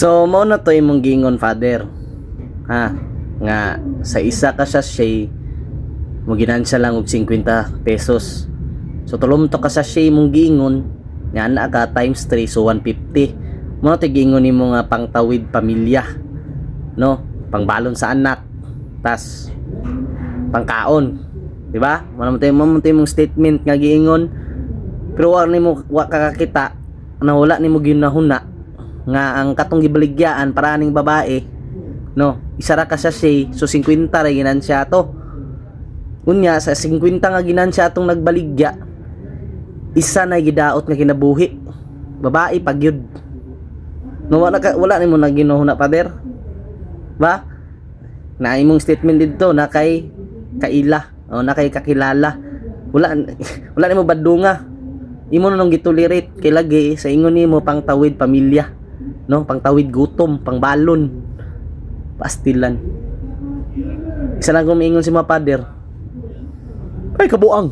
So mao na to imong gingon, father, ha, nga sa isa ka sachet mo ginansya lang og 50 pesos. So tulom to ka sachet mong gingon nga ana ka times 3, so 150. Mo to gingon nimo nga pangtawid pamilya, no, pangbalon sa anak, tas pangkaon, di ba? Mamatay mong statement nga giingon, pero wa nimo wa kakakita na wala nimo ginahuna nga ang katong gibaligyaan para aning babae, no, isa ra ka sachet, so 50 ra ginansya to. Unya sa 50 nga ginansya atong nagbaligya, isa na gidaot nga kinabuhi, babae pagyud, no, wala nimo na ginuhuna, father, ba? Na imong statement dito na kay kaila o na kay kakilala, wala nimo badunga, imo nang gitolerate kay lagi sa ingon nimo pangtawid pamilya, no, pangtawid gutom, pangbalon, pastilan. Isa lang kung maingon si mga father, ay kabuang.